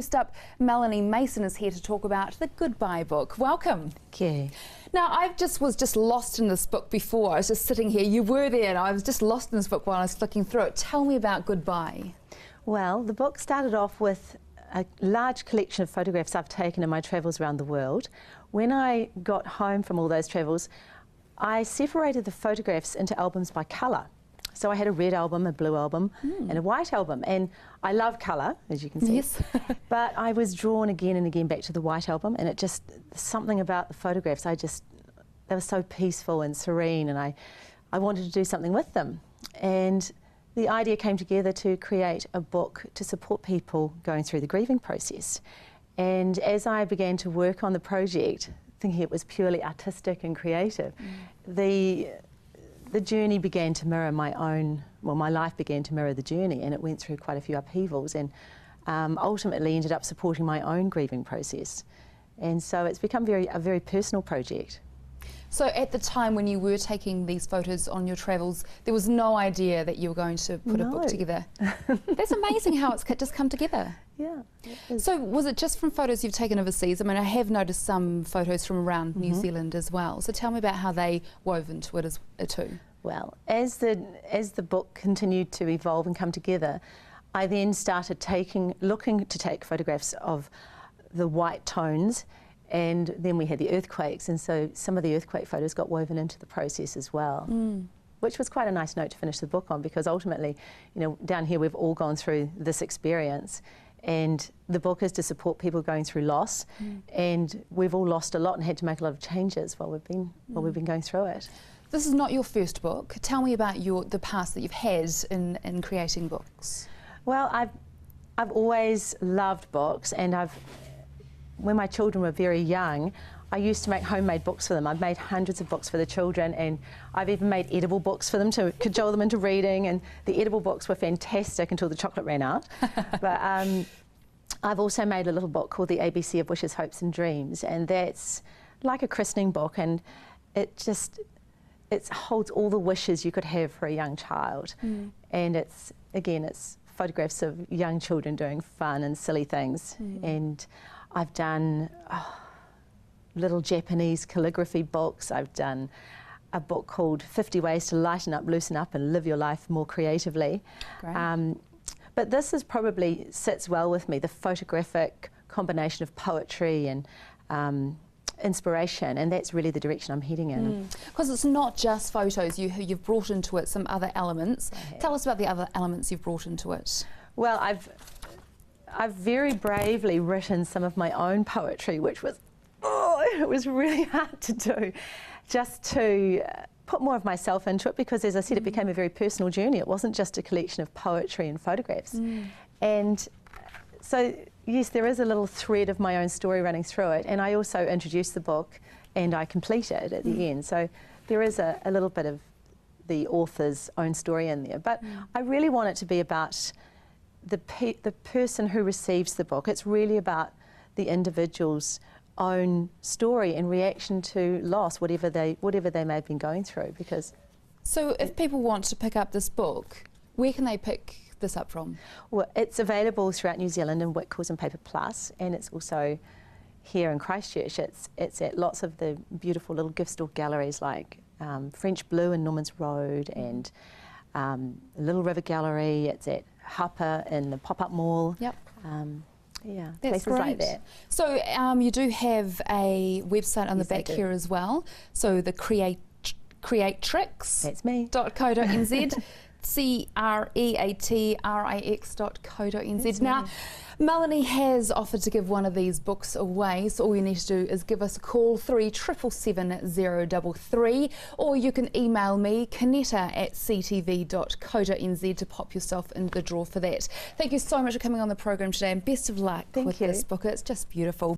First up, Melanie Mason is here to talk about the Goodbye book. Welcome. Thank you. Now, was just lost in this book before. I was just sitting here. You were there, and I was just lost in this book while I was flicking through it. Tell me about Goodbye. Well, the book started off with a large collection of photographs I've taken in my travels around the world. When I got home from all those travels, I separated the photographs into albums by colour. So I had a red album, a blue album, and a white album. And I love colour, as you can see. Yes. But I was drawn again and again back to the white album, and it just, something about the photographs, they were so peaceful and serene, and I wanted to do something with them. And the idea came together to create a book to support people going through the grieving process. And as I began to work on the project, thinking it was purely artistic and creative, the journey began to mirror my own, well, my life began to mirror the journey, and it went through quite a few upheavals, and ultimately ended up supporting my own grieving process. And so it's become a very personal project. So at the time when you were taking these photos on your travels, there was no idea that you were going to put a book together? That's amazing how it's just come together. Yeah. So was it just from photos you've taken overseas? I mean, I have noticed some photos from around New Zealand as well. So tell me about how they wove into it too. Well, as the book continued to evolve and come together, I then started looking to take photographs of the white tones, and then we had the earthquakes, and so some of the earthquake photos got woven into the process as well. Which was quite a nice note to finish the book on, because ultimately, you know, down here we've all gone through this experience, and the book is to support people going through loss, and we've all lost a lot and had to make a lot of changes while we've been going through it. This is not your first book. Tell me about the past that you've had in creating books. Well, I've always loved books, and when my children were very young, I used to make homemade books for them. I've made hundreds of books for the children, and I've even made edible books for them to cajole them into reading, and the edible books were fantastic until the chocolate ran out. But I've also made a little book called The ABC of Wishes, Hopes and Dreams, and that's like a christening book, and it holds all the wishes you could have for a young child. And it's photographs of young children doing fun and silly things. And I've done little Japanese calligraphy books. I've done a book called 50 Ways to Lighten Up, Loosen Up and Live Your Life More Creatively. But this probably sits well with me, the photographic combination of poetry and inspiration, and that's really the direction I'm heading in. Because it's not just photos, you've brought into it some other elements. Tell us about the other elements you've brought into it. Well, I've very bravely written some of my own poetry, which was, it was really hard to do, just to put more of myself into it, because as I said, it became a very personal journey. It wasn't just a collection of poetry and photographs. And so, yes, there is a little thread of my own story running through it, and I also introduced the book and I complete it at the end. So there is a little bit of the author's own story in there. But I really want it to be about the person who receives the book. It's really about the individual's own story and reaction to loss, whatever they may have been going through. So if people want to pick up this book, where can they pick this up from? Well, it's available throughout New Zealand in Whitcourse and Paper Plus, and it's also here in Christchurch. It's at lots of the beautiful little gift store galleries like French Blue in Normans Road, and Little River Gallery. It's at Hapa in the Pop-Up Mall. Yep. Yeah, that's places great. like that. So you do have a website on the back here as well. So the Creatrix. That's me. .co.nz. creatrix.co.nz. Now, Melanie has offered to give one of these books away, so all you need to do is give us a call, 3777 033, or you can email me, canetta@ctv.co.nz, to pop yourself into the draw for that. Thank you so much for coming on the program today, and best of luck with this book. It's just beautiful.